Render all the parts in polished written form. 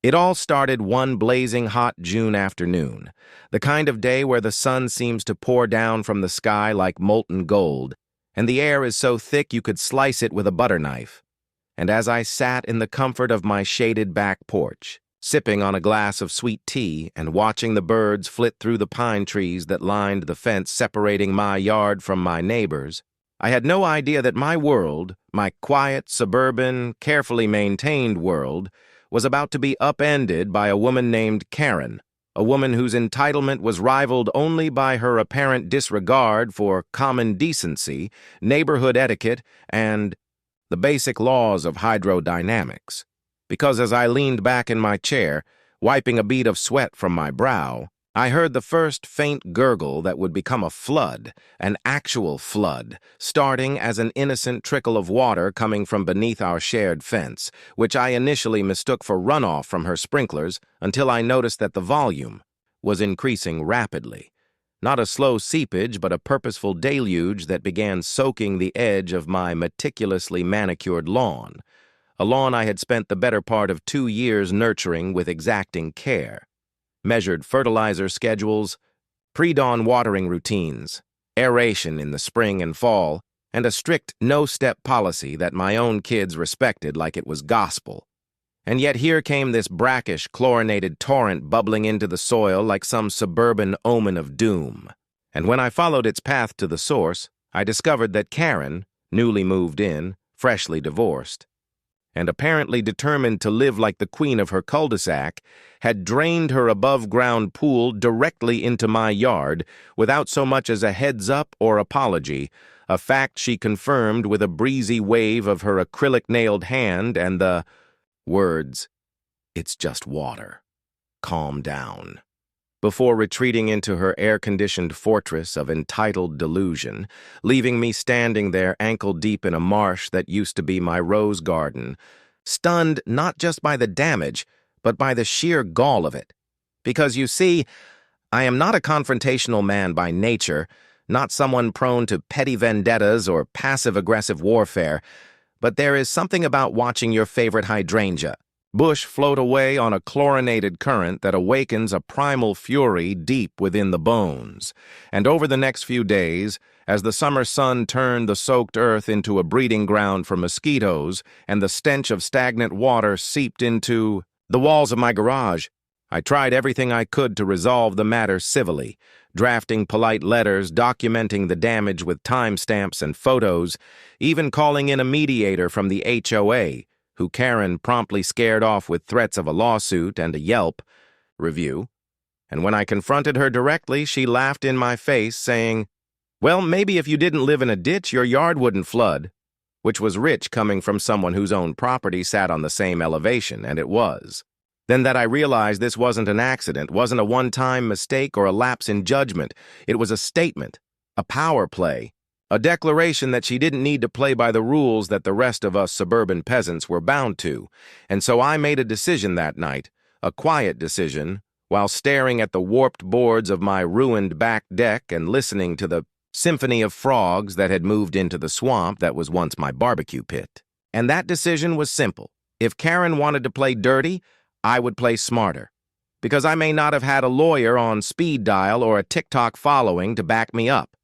It all started one blazing hot June afternoon, the kind of day where the sun seems to pour down from the sky like molten gold, and the air is so thick you could slice it with a butter knife. And as I sat in the comfort of my shaded back porch, sipping on a glass of sweet tea and watching the birds flit through the pine trees that lined the fence separating my yard from my neighbor's, I had no idea that my world, my quiet, suburban, carefully maintained world, was about to be upended by a woman named Karen, a woman whose entitlement was rivaled only by her apparent disregard for common decency, neighborhood etiquette, and the basic laws of hydrodynamics. Because as I leaned back in my chair, wiping a bead of sweat from my brow, I heard the first faint gurgle that would become a flood, an actual flood, starting as an innocent trickle of water coming from beneath our shared fence, which I initially mistook for runoff from her sprinklers until I noticed that the volume was increasing rapidly. Not a slow seepage, but a purposeful deluge that began soaking the edge of my meticulously manicured lawn, a lawn I had spent the better part of 2 years nurturing with exacting care. Measured fertilizer schedules, pre-dawn watering routines, aeration in the spring and fall, and a strict no-step policy that my own kids respected like it was gospel. And yet here came this brackish, chlorinated torrent bubbling into the soil like some suburban omen of doom. And when I followed its path to the source, I discovered that Karen, newly moved in, freshly divorced, and apparently determined to live like the queen of her cul-de-sac, had drained her above-ground pool directly into my yard without so much as a heads-up or apology, a fact she confirmed with a breezy wave of her acrylic-nailed hand and the words, "It's just water. Calm down," before retreating into her air-conditioned fortress of entitled delusion, leaving me standing there ankle-deep in a marsh that used to be my rose garden, stunned not just by the damage, but by the sheer gall of it. Because, you see, I am not a confrontational man by nature, not someone prone to petty vendettas or passive-aggressive warfare, but there is something about watching your favorite hydrangea bush float away on a chlorinated current that awakens a primal fury deep within the bones. And over the next few days, as the summer sun turned the soaked earth into a breeding ground for mosquitoes and the stench of stagnant water seeped into the walls of my garage, I tried everything I could to resolve the matter civilly, drafting polite letters, documenting the damage with timestamps and photos, even calling in a mediator from the HOA, who Karen promptly scared off with threats of a lawsuit and a Yelp review. And when I confronted her directly, she laughed in my face, saying, "Well, maybe if you didn't live in a ditch, your yard wouldn't flood," which was rich coming from someone whose own property sat on the same elevation, and it was. Then that I realized this wasn't an accident, wasn't a one-time mistake or a lapse in judgment. It was a statement, a power play, a declaration that she didn't need to play by the rules that the rest of us suburban peasants were bound to. And so I made a decision that night, a quiet decision, while staring at the warped boards of my ruined back deck and listening to the symphony of frogs that had moved into the swamp that was once my barbecue pit. And that decision was simple. If Karen wanted to play dirty, I would play smarter. Because I may not have had a lawyer on speed dial or a TikTok following to back me up.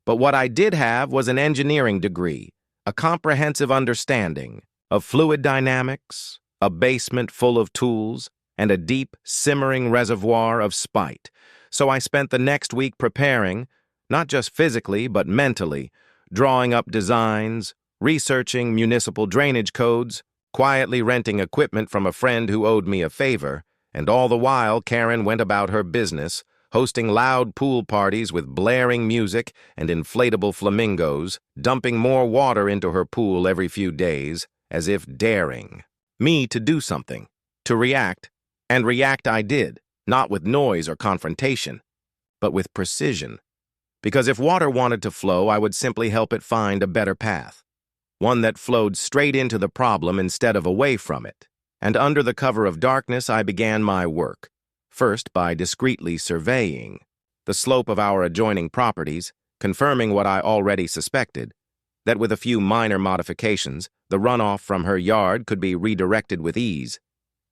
But what I did have was an engineering degree, a comprehensive understanding of fluid dynamics, a basement full of tools, and a deep, simmering reservoir of spite. So I spent the next week preparing, not just physically but mentally, drawing up designs, researching municipal drainage codes, quietly renting equipment from a friend who owed me a favor, and all the while Karen went about her business, hosting loud pool parties with blaring music and inflatable flamingos, dumping more water into her pool every few days, as if daring me to do something, to react, and react I did, not with noise or confrontation, but with precision. Because if water wanted to flow, I would simply help it find a better path, one that flowed straight into the problem instead of away from it. And under the cover of darkness, I began my work. First, by discreetly surveying the slope of our adjoining properties, confirming what I already suspected, that with a few minor modifications, the runoff from her yard could be redirected with ease.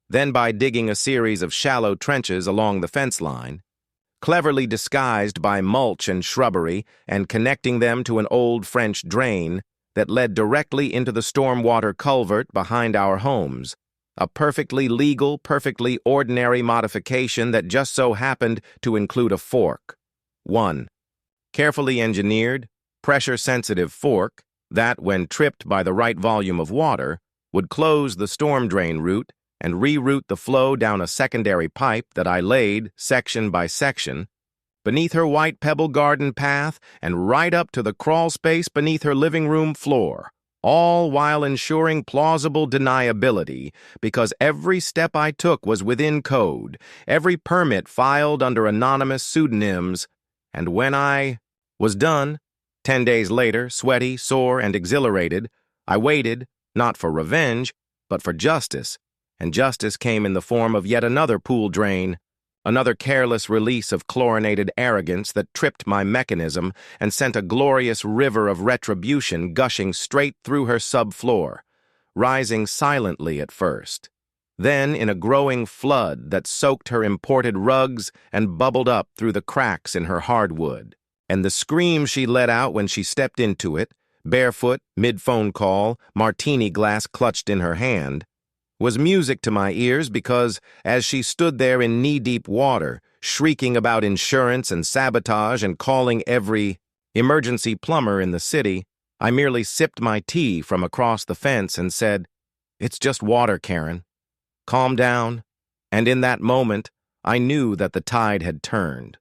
then by digging a series of shallow trenches along the fence line, cleverly disguised by mulch and shrubbery, and connecting them to an old French drain that led directly into the stormwater culvert behind our homes. A perfectly legal, perfectly ordinary modification that just so happened to include a fork. 1. Carefully engineered, pressure-sensitive fork that, when tripped by the right volume of water, would close the storm drain route and reroute the flow down a secondary pipe that I laid, section by section, beneath her white pebble garden path and right up to the crawl space beneath her living room floor, all while ensuring plausible deniability because every step I took was within code, every permit filed under anonymous pseudonyms, and when I was done, 10 days later, sweaty, sore, and exhilarated, I waited, not for revenge, but for justice, and justice came in the form of yet another pool drain, another careless release of chlorinated arrogance that tripped my mechanism and sent a glorious river of retribution gushing straight through her subfloor, rising silently at first, then in a growing flood that soaked her imported rugs and bubbled up through the cracks in her hardwood. And the scream she let out when she stepped into it, barefoot, mid-phone call, martini glass clutched in her hand, was music to my ears because, as she stood there in knee-deep water, shrieking about insurance and sabotage and calling every emergency plumber in the city, I merely sipped my tea from across the fence and said, "It's just water, Karen. Calm down." And in that moment, I knew that the tide had turned.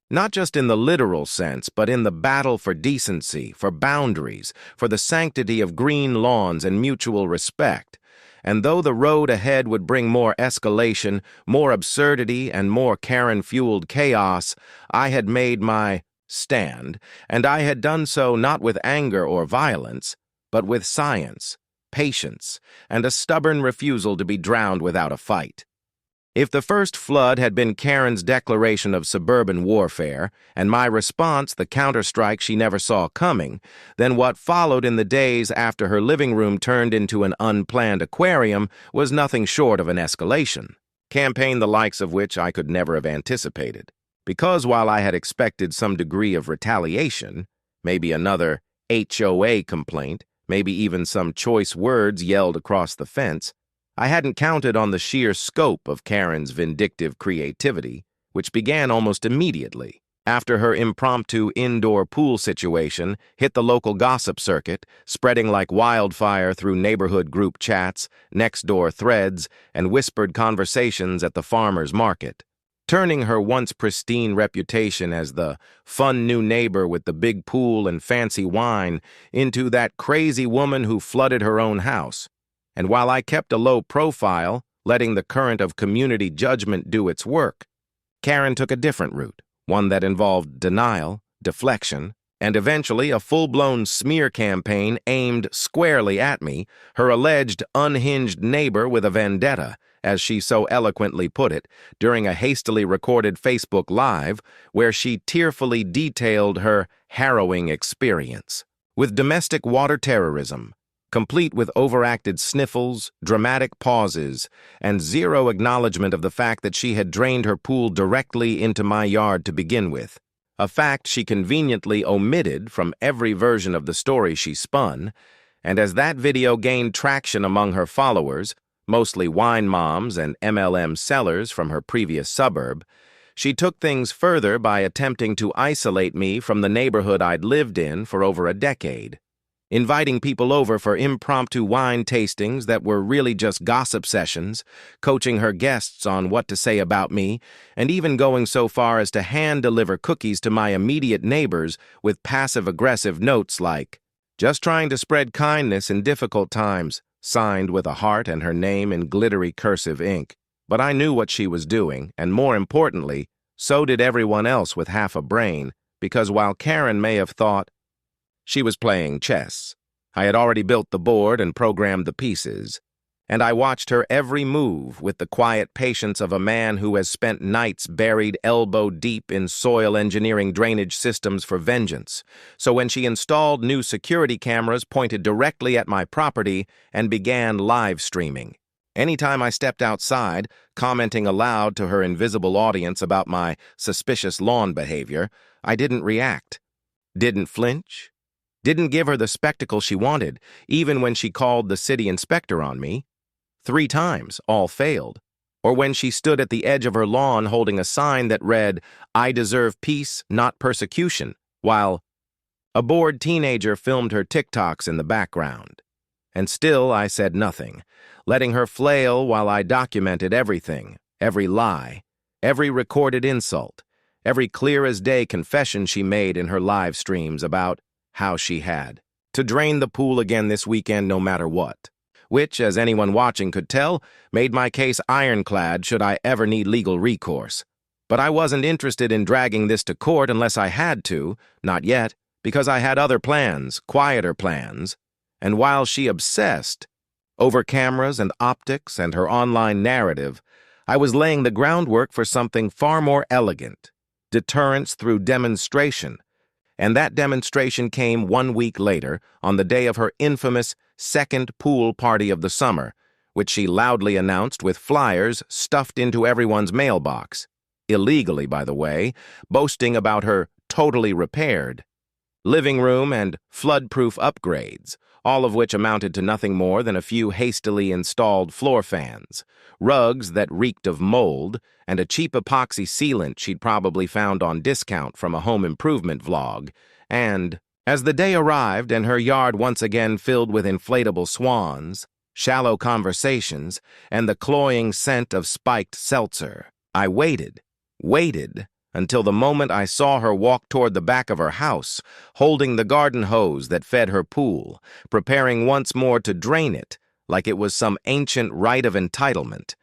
Not just in the literal sense, but in the battle for decency, for boundaries, for the sanctity of green lawns and mutual respect. And though the road ahead would bring more escalation, more absurdity, and more Karen-fueled chaos, I had made my stand, and I had done so not with anger or violence, but with science, patience, and a stubborn refusal to be drowned without a fight. If the first flood had been Karen's declaration of suburban warfare, and my response the counterstrike she never saw coming, then what followed in the days after her living room turned into an unplanned aquarium was nothing short of an escalation, campaign the likes of which I could never have anticipated. Because while I had expected some degree of retaliation, maybe another HOA complaint, maybe even some choice words yelled across the fence, I hadn't counted on the sheer scope of Karen's vindictive creativity, which began almost immediately, after her impromptu indoor pool situation hit the local gossip circuit, spreading like wildfire through neighborhood group chats, next-door threads, and whispered conversations at the farmer's market, turning her once pristine reputation as the fun new neighbor with the big pool and fancy wine into that crazy woman who flooded her own house. And while I kept a low profile, letting the current of community judgment do its work, Karen took a different route, one that involved denial, deflection, and eventually a full-blown smear campaign aimed squarely at me, her alleged unhinged neighbor with a vendetta, as she so eloquently put it, during a hastily recorded Facebook Live where she tearfully detailed her harrowing experience with domestic water terrorism, complete with overacted sniffles, dramatic pauses, and zero acknowledgement of the fact that she had drained her pool directly into my yard to begin with, a fact she conveniently omitted from every version of the story she spun, and as that video gained traction among her followers, mostly wine moms and MLM sellers from her previous suburb, she took things further by attempting to isolate me from the neighborhood I'd lived in for over a decade, inviting people over for impromptu wine tastings that were really just gossip sessions, coaching her guests on what to say about me, and even going so far as to hand-deliver cookies to my immediate neighbors with passive-aggressive notes like, "Just trying to spread kindness in difficult times," signed with a heart and her name in glittery cursive ink. But I knew what she was doing, and more importantly, so did everyone else with half a brain, because while Karen may have thought she was playing chess, I had already built the board and programmed the pieces, and I watched her every move with the quiet patience of a man who has spent nights buried elbow-deep in soil engineering drainage systems for vengeance. So when she installed new security cameras pointed directly at my property and began live streaming, Anytime I stepped outside, commenting aloud to her invisible audience about my suspicious lawn behavior, I didn't react, didn't flinch, didn't give her the spectacle she wanted, even when she called the city inspector on me. 3 times, all failed. Or when she stood at the edge of her lawn holding a sign that read, "I deserve peace, not persecution," while a bored teenager filmed her TikToks in the background. And still I said nothing, letting her flail while I documented everything, every lie, every recorded insult, every clear-as-day confession she made in her live streams about how she had to drain the pool again this weekend no matter what, which, as anyone watching could tell, made my case ironclad should I ever need legal recourse. But I wasn't interested in dragging this to court unless I had to, not yet, because I had other plans, quieter plans. And while she obsessed over cameras and optics and her online narrative, I was laying the groundwork for something far more elegant, deterrence through demonstration. And that demonstration came 1 week later, on the day of her infamous second pool party of the summer, which she loudly announced with flyers stuffed into everyone's mailbox. Illegally, by the way, boasting about her totally repaired living room and flood-proof upgrades, all of which amounted to nothing more than a few hastily installed floor fans, rugs that reeked of mold, and a cheap epoxy sealant she'd probably found on discount from a home improvement vlog. And as the day arrived and her yard once again filled with inflatable swans, shallow conversations, and the cloying scent of spiked seltzer, I waited until the moment I saw her walk toward the back of her house, holding the garden hose that fed her pool, preparing once more to drain it like it was some ancient right of entitlement.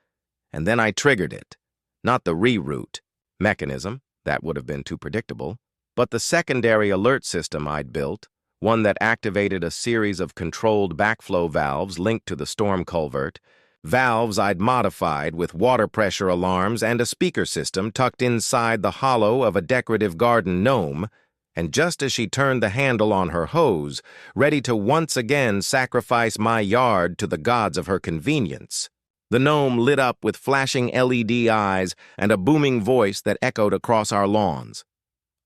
And then I triggered it. Not the reroute mechanism, that would have been too predictable, but the secondary alert system I'd built, one that activated a series of controlled backflow valves linked to the storm culvert, valves I'd modified with water pressure alarms and a speaker system tucked inside the hollow of a decorative garden gnome, and just as she turned the handle on her hose, ready to once again sacrifice my yard to the gods of her convenience, the gnome lit up with flashing LED eyes and a booming voice that echoed across our lawns.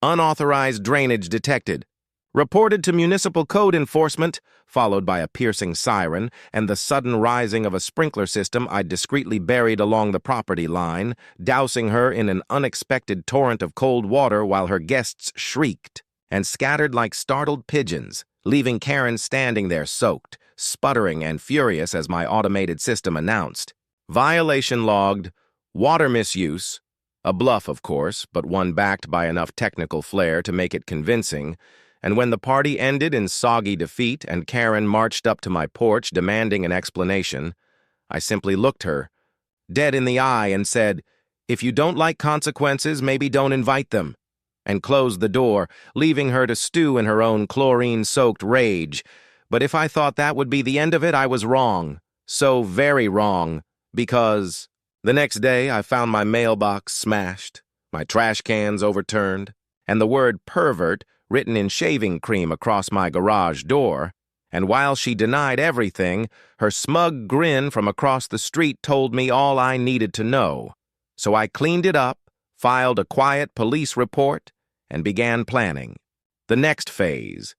"Unauthorized drainage detected. Reported to municipal code enforcement," followed by a piercing siren and the sudden rising of a sprinkler system I'd discreetly buried along the property line, dousing her in an unexpected torrent of cold water while her guests shrieked and scattered like startled pigeons, leaving Karen standing there soaked, sputtering and furious as my automated system announced. "Violation logged. Water misuse." A bluff, of course, but one backed by enough technical flair to make it convincing. And when the party ended in soggy defeat and Karen marched up to my porch demanding an explanation, I simply looked her dead in the eye and said, "If you don't like consequences, maybe don't invite them," and closed the door, leaving her to stew in her own chlorine-soaked rage. But if I thought that would be the end of it, I was wrong. So very wrong, because the next day I found my mailbox smashed, my trash cans overturned, and the word pervert written in shaving cream across my garage door, and while she denied everything, her smug grin from across the street told me all I needed to know. So I cleaned it up, filed a quiet police report, and began planning the next phase.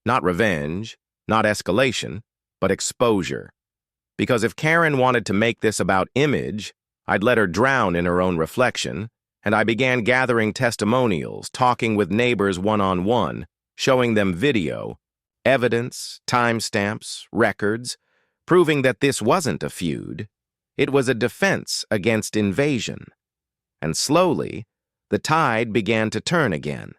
Not revenge, not escalation, but exposure. Because if Karen wanted to make this about image, I'd let her drown in her own reflection, and I began gathering testimonials, talking with neighbors one-on-one, showing them video, evidence, timestamps, records, proving that this wasn't a feud. It was a defense against invasion. And slowly, the tide began to turn again,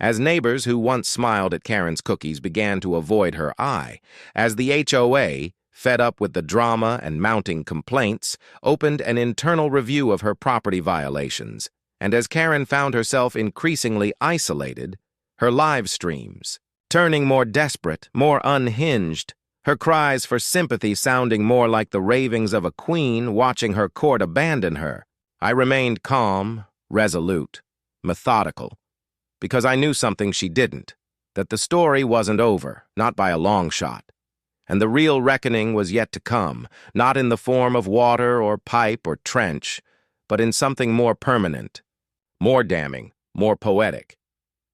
as neighbors who once smiled at Karen's cookies began to avoid her eye, as the HOA, fed up with the drama and mounting complaints, opened an internal review of her property violations, and as Karen found herself increasingly isolated, her live streams turning more desperate, more unhinged, her cries for sympathy sounding more like the ravings of a queen watching her court abandon her, I remained calm, resolute, methodical, because I knew something she didn't, that the story wasn't over, not by a long shot. And the real reckoning was yet to come, not in the form of water or pipe or trench, but in something more permanent, more damning, more poetic.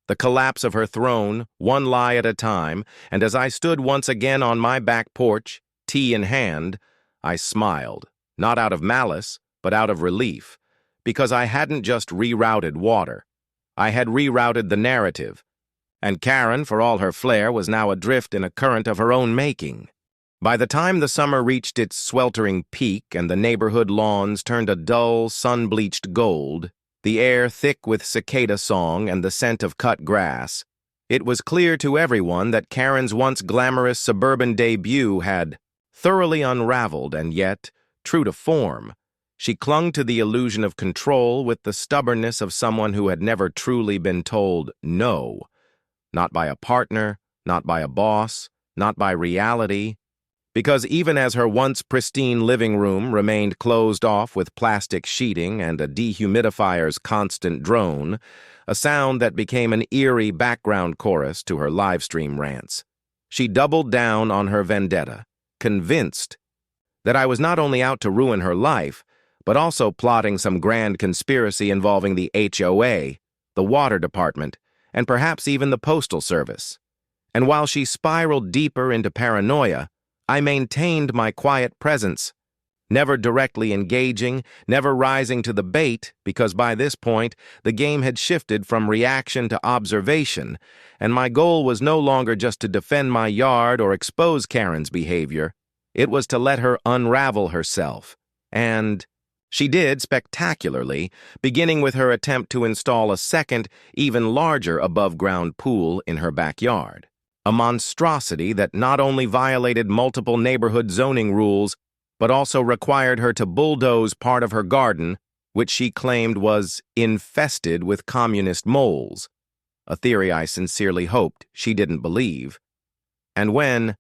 The collapse of her throne, one lie at a time, and as I stood once again on my back porch, tea in hand, I smiled, not out of malice, but out of relief, because I hadn't just rerouted water. I had rerouted the narrative, and Karen, for all her flair, was now adrift in a current of her own making. By the time the summer reached its sweltering peak and the neighborhood lawns turned a dull, sun-bleached gold, the air thick with cicada song and the scent of cut grass, it was clear to everyone that Karen's once glamorous suburban debut had thoroughly unraveled, and yet, true to form, she clung to the illusion of control with the stubbornness of someone who had never truly been told no. Not by a partner, not by a boss, not by reality, because even as her once pristine living room remained closed off with plastic sheeting and a dehumidifier's constant drone, a sound that became an eerie background chorus to her livestream rants, she doubled down on her vendetta, convinced that I was not only out to ruin her life, but also plotting some grand conspiracy involving the HOA, the water department, and perhaps even the postal service. And while she spiraled deeper into paranoia, I maintained my quiet presence, never directly engaging, never rising to the bait, because by this point the game had shifted from reaction to observation, and my goal was no longer just to defend my yard or expose Karen's behavior. It was to let her unravel herself. And she did spectacularly, beginning with her attempt to install a second, even larger above-ground pool in her backyard. A monstrosity that not only violated multiple neighborhood zoning rules, but also required her to bulldoze part of her garden, which she claimed was infested with communist moles, a theory I sincerely hoped she didn't believe. And when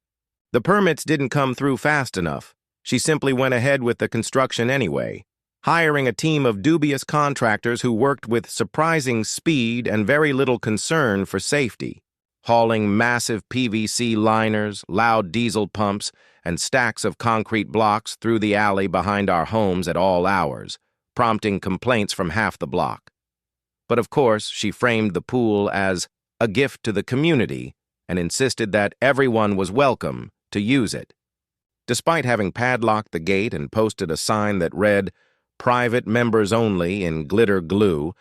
the permits didn't come through fast enough, she simply went ahead with the construction anyway, hiring a team of dubious contractors who worked with surprising speed and very little concern for safety, hauling massive PVC liners, loud diesel pumps, and stacks of concrete blocks through the alley behind our homes at all hours, prompting complaints from half the block. But of course, she framed the pool as a gift to the community and insisted that everyone was welcome to use it. Despite having padlocked the gate and posted a sign that read, "Private members only" in glitter glue,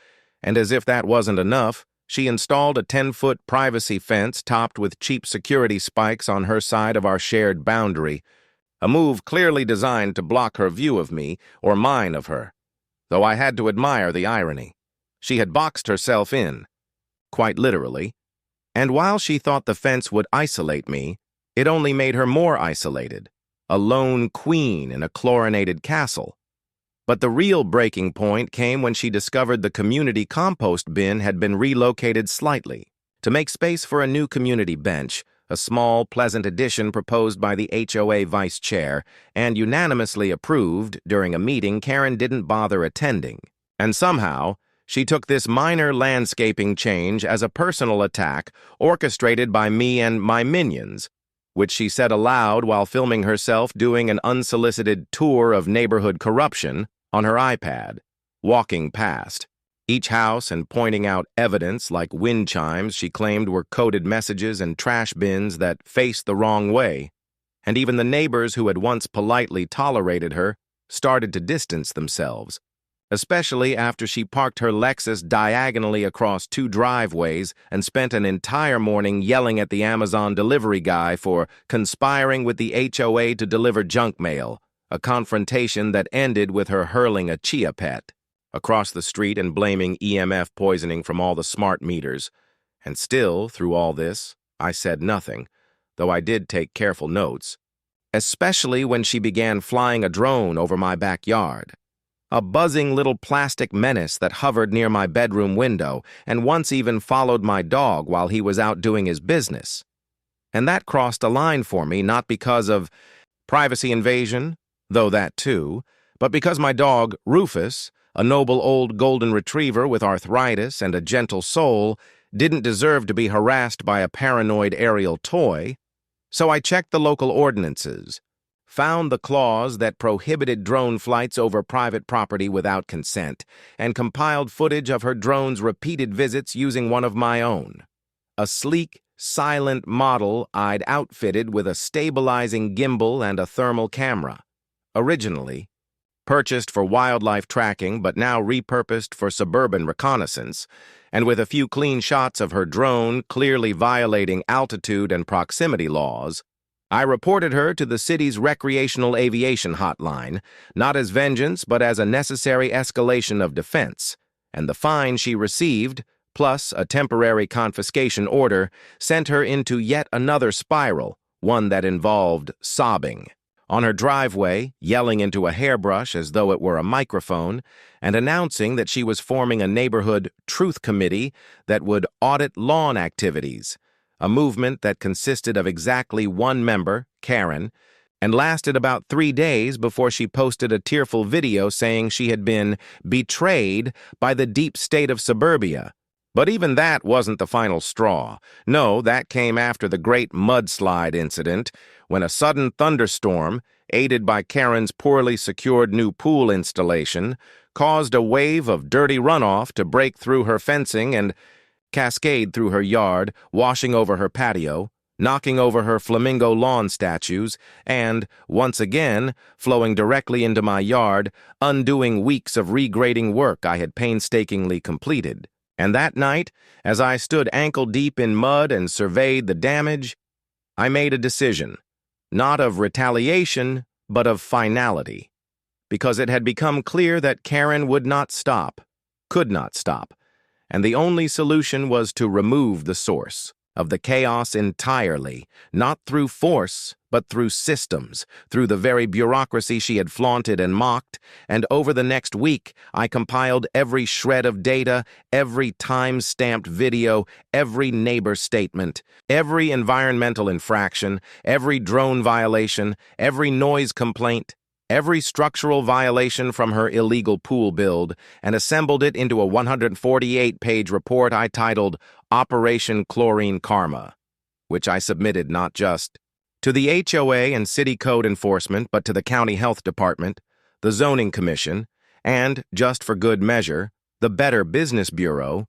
and as if that wasn't enough, she installed a 10-foot privacy fence topped with cheap security spikes on her side of our shared boundary, a move clearly designed to block her view of me or mine of her, though I had to admire the irony. She had boxed herself in, quite literally, and while she thought the fence would isolate me, it only made her more isolated, a lone queen in a chlorinated castle. But the real breaking point came when she discovered the community compost bin had been relocated slightly to make space for a new community bench, a small, pleasant addition proposed by the HOA vice chair and unanimously approved during a meeting Karen didn't bother attending. And somehow, she took this minor landscaping change as a personal attack orchestrated by me and my minions, which she said aloud while filming herself doing an unsolicited tour of neighborhood corruption on her iPad, walking past each house and pointing out evidence like wind chimes she claimed were coded messages and trash bins that faced the wrong way, and even the neighbors who had once politely tolerated her started to distance themselves, especially after she parked her Lexus diagonally across two driveways and spent an entire morning yelling at the Amazon delivery guy for conspiring with the HOA to deliver junk mail, a confrontation that ended with her hurling a chia pet across the street and blaming EMF poisoning from all the smart meters. And still, through all this, I said nothing, though I did take careful notes, especially when she began flying a drone over my backyard, a buzzing little plastic menace that hovered near my bedroom window and once even followed my dog while he was out doing his business. And that crossed a line for me, not because of privacy invasion, though that too, but because my dog, Rufus, a noble old golden retriever with arthritis and a gentle soul, didn't deserve to be harassed by a paranoid aerial toy. So I checked the local ordinances, found the clause that prohibited drone flights over private property without consent, and compiled footage of her drone's repeated visits using one of my own. A sleek, silent model I'd outfitted with a stabilizing gimbal and a thermal camera. Originally purchased for wildlife tracking but now repurposed for suburban reconnaissance, and with a few clean shots of her drone clearly violating altitude and proximity laws, I reported her to the city's recreational aviation hotline, not as vengeance but as a necessary escalation of defense, and the fine she received, plus a temporary confiscation order, sent her into yet another spiral, one that involved sobbing. On her driveway, yelling into a hairbrush as though it were a microphone, and announcing that she was forming a neighborhood truth committee that would audit lawn activities, a movement that consisted of exactly one member, Karen, and lasted about 3 days before she posted a tearful video saying she had been betrayed by the deep state of suburbia. But even that wasn't the final straw. No, that came after the great mudslide incident, when a sudden thunderstorm, aided by Karen's poorly secured new pool installation, caused a wave of dirty runoff to break through her fencing and cascade through her yard, washing over her patio, knocking over her flamingo lawn statues, and, once again, flowing directly into my yard, undoing weeks of regrading work I had painstakingly completed. And that night, as I stood ankle-deep in mud and surveyed the damage, I made a decision, not of retaliation, but of finality, because it had become clear that Karen would not stop, could not stop, and the only solution was to remove the source of the chaos entirely, not through force, but through systems, through the very bureaucracy she had flaunted and mocked, and over the next week I compiled every shred of data, every time-stamped video, every neighbor statement, every environmental infraction, every drone violation, every noise complaint, every structural violation from her illegal pool build, and assembled it into a 148-page report I titled Operation Chlorine Karma, which I submitted not just to the HOA and City Code Enforcement, but to the County Health Department, the Zoning Commission, and, just for good measure, the Better Business Bureau,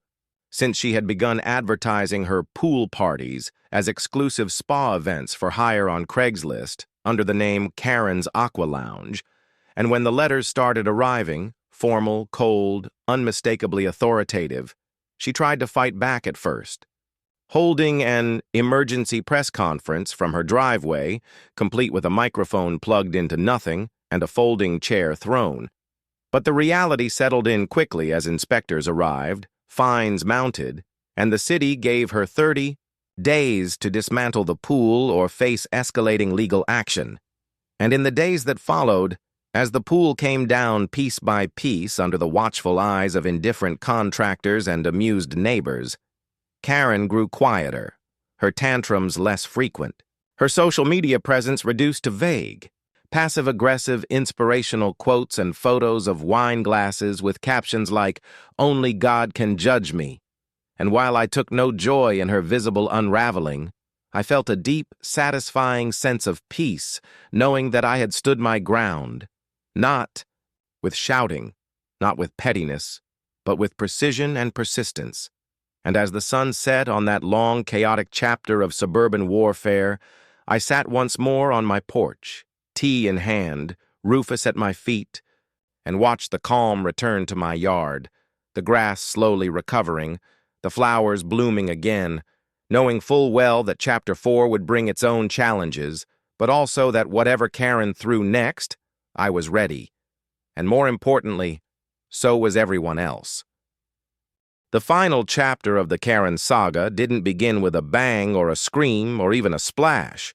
since she had begun advertising her pool parties as exclusive spa events for hire on Craigslist under the name Karen's Aqua Lounge, and when the letters started arriving, formal, cold, unmistakably authoritative, she tried to fight back at first, holding an emergency press conference from her driveway, complete with a microphone plugged into nothing and a folding chair thrown. But the reality settled in quickly as inspectors arrived, fines mounted, and the city gave her 30 days to dismantle the pool or face escalating legal action. And in the days that followed, as the pool came down piece by piece under the watchful eyes of indifferent contractors and amused neighbors, Karen grew quieter, her tantrums less frequent, her social media presence reduced to vague, passive-aggressive inspirational quotes and photos of wine glasses with captions like, "Only God can judge me." And while I took no joy in her visible unraveling, I felt a deep, satisfying sense of peace, knowing that I had stood my ground, not with shouting, not with pettiness, but with precision and persistence. And as the sun set on that long, chaotic chapter of suburban warfare, I sat once more on my porch, tea in hand, Rufus at my feet, and watched the calm return to my yard, the grass slowly recovering, the flowers blooming again, knowing full well that Chapter 4 would bring its own challenges, but also that whatever Karen threw next, I was ready. And more importantly, so was everyone else. The final chapter of the Karen saga didn't begin with a bang or a scream or even a splash.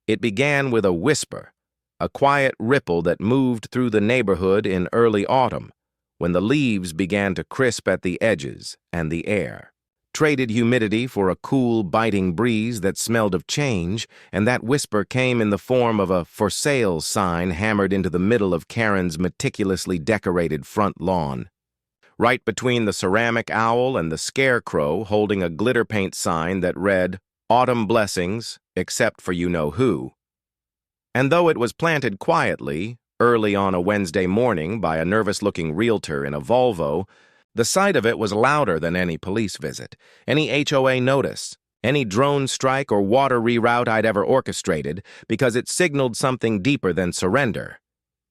It began with a whisper, a quiet ripple that moved through the neighborhood in early autumn, when the leaves began to crisp at the edges and the air traded humidity for a cool, biting breeze that smelled of change, and that whisper came in the form of a "for sale" sign hammered into the middle of Karen's meticulously decorated front lawn. Right between the ceramic owl and the scarecrow holding a glitter paint sign that read, Autumn blessings, except for you-know-who. And though it was planted quietly, early on a Wednesday morning by a nervous-looking realtor in a Volvo, the sight of it was louder than any police visit, any HOA notice, any drone strike or water reroute I'd ever orchestrated, because it signaled something deeper than surrender.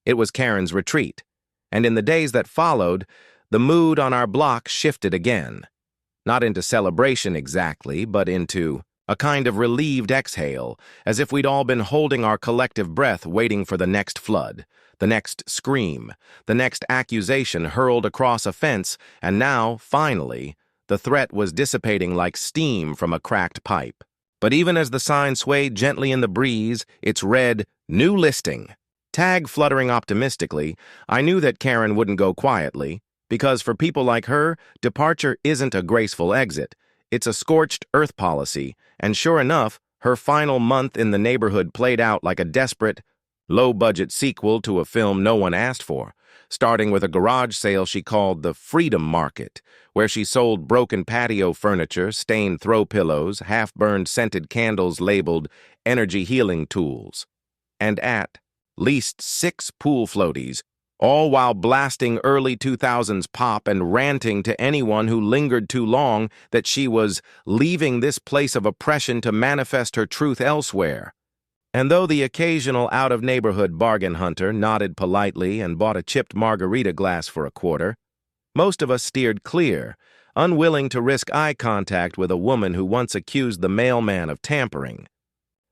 It was Karen's retreat, and in the days that followed, the mood on our block shifted again. Not into celebration exactly, but into a kind of relieved exhale, as if we'd all been holding our collective breath waiting for the next flood, the next scream, the next accusation hurled across a fence, and now, finally, the threat was dissipating like steam from a cracked pipe. But even as the sign swayed gently in the breeze, its read, "New listing," tag fluttering optimistically, I knew that Karen wouldn't go quietly, because for people like her, departure isn't a graceful exit. It's a scorched earth policy, and sure enough, her final month in the neighborhood played out like a desperate, low-budget sequel to a film no one asked for, starting with a garage sale she called the Freedom Market, where she sold broken patio furniture, stained throw pillows, half-burned scented candles labeled energy healing tools, and at least 6 pool floaties, all while blasting early 2000s pop and ranting to anyone who lingered too long that she was leaving this place of oppression to manifest her truth elsewhere. And though the occasional out-of-neighborhood bargain hunter nodded politely and bought a chipped margarita glass for a quarter, most of us steered clear, unwilling to risk eye contact with a woman who once accused the mailman of tampering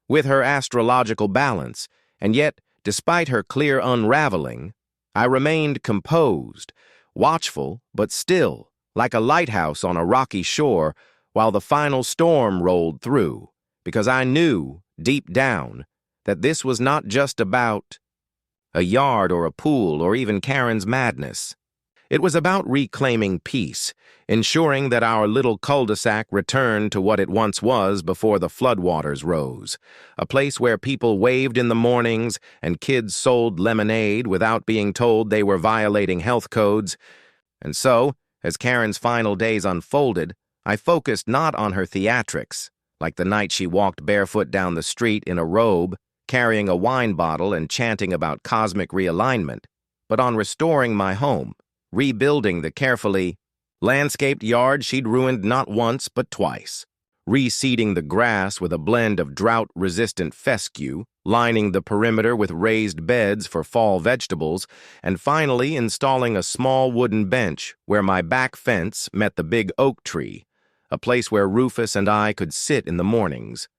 with her astrological balance, and yet, despite her clear unraveling, I remained composed, watchful, but still, like a lighthouse on a rocky shore, while the final storm rolled through, because I knew, deep down, that this was not just about a yard or a pool or even Karen's madness. It was about reclaiming peace, ensuring that our little cul-de-sac returned to what it once was before the floodwaters rose, a place where people waved in the mornings and kids sold lemonade without being told they were violating health codes. And so, as Karen's final days unfolded, I focused not on her theatrics, like the night she walked barefoot down the street in a robe, carrying a wine bottle and chanting about cosmic realignment, but on restoring my home, rebuilding the carefully landscaped yard she'd ruined not once but twice, reseeding the grass with a blend of drought-resistant fescue, lining the perimeter with raised beds for fall vegetables, and finally installing a small wooden bench where my back fence met the big oak tree, a place where Rufus and I could sit in the mornings,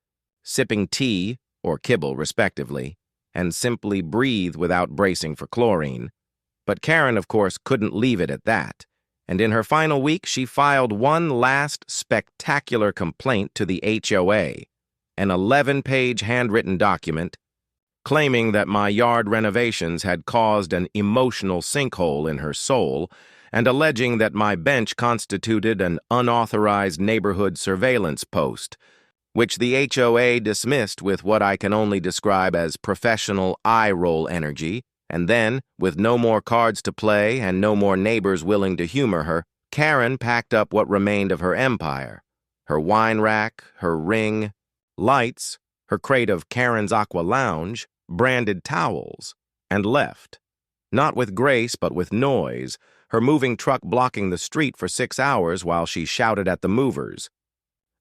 sipping tea, or kibble respectively, and simply breathe without bracing for chlorine. But Karen, of course, couldn't leave it at that, and in her final week she filed one last spectacular complaint to the HOA, an 11-page handwritten document claiming that my yard renovations had caused an emotional sinkhole in her soul and alleging that my bench constituted an unauthorized neighborhood surveillance post, which the HOA dismissed with what I can only describe as professional eye-roll energy. And then, with no more cards to play and no more neighbors willing to humor her, Karen packed up what remained of her empire, her wine rack, her ring, lights, her crate of Karen's Aqua Lounge, branded towels, and left. Not with grace, but with noise, her moving truck blocking the street for 6 hours while she shouted at the movers.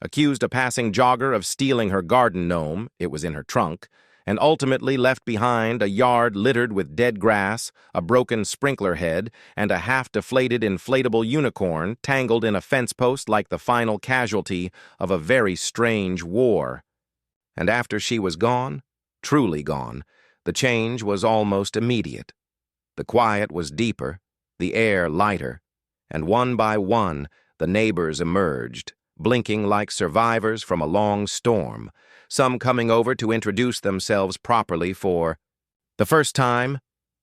Accused a passing jogger of stealing her garden gnome, it was in her trunk, and ultimately left behind a yard littered with dead grass, a broken sprinkler head, and a half-deflated inflatable unicorn tangled in a fence post like the final casualty of a very strange war. And after she was gone, truly gone, the change was almost immediate. The quiet was deeper, the air lighter, and one by one the neighbors emerged, blinking like survivors from a long storm, some coming over to introduce themselves properly for the first time,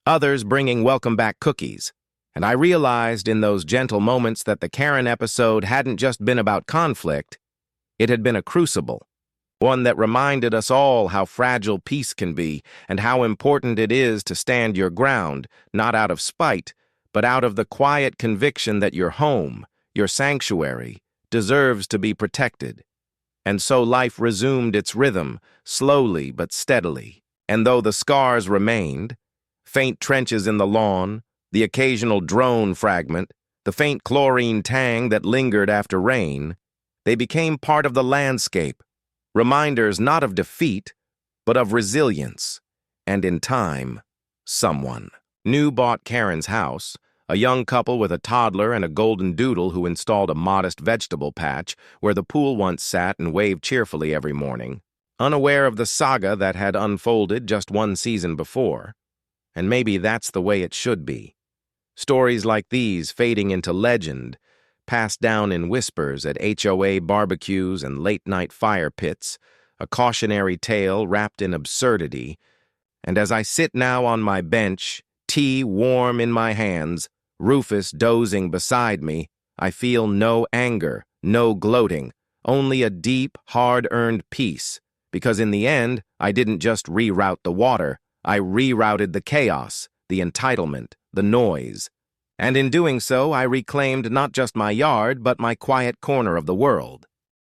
others bringing welcome-back cookies. And I realized in those gentle moments that the Karen episode hadn't just been about conflict, it had been a crucible, one that reminded us all how fragile peace can be and how important it is to stand your ground, not out of spite, but out of the quiet conviction that your home, your sanctuary, deserves to be protected. And so life resumed its rhythm, slowly but steadily. And though the scars remained, faint trenches in the lawn, the occasional drone fragment, the faint chlorine tang that lingered after rain, they became part of the landscape, reminders not of defeat, but of resilience, and in time, someone. New bought Karen's house, a young couple with a toddler and a golden doodle who installed a modest vegetable patch where the pool once sat and waved cheerfully every morning, unaware of the saga that had unfolded just one season before. And maybe that's the way it should be. Stories like these fading into legend, passed down in whispers at HOA barbecues and late-night fire pits, a cautionary tale wrapped in absurdity. And as I sit now on my bench, tea warm in my hands, Rufus dozing beside me, I feel no anger, no gloating, only a deep, hard-earned peace, because in the end, I didn't just reroute the water, I rerouted the chaos, the entitlement, the noise. And in doing so, I reclaimed not just my yard, but my quiet corner of the world.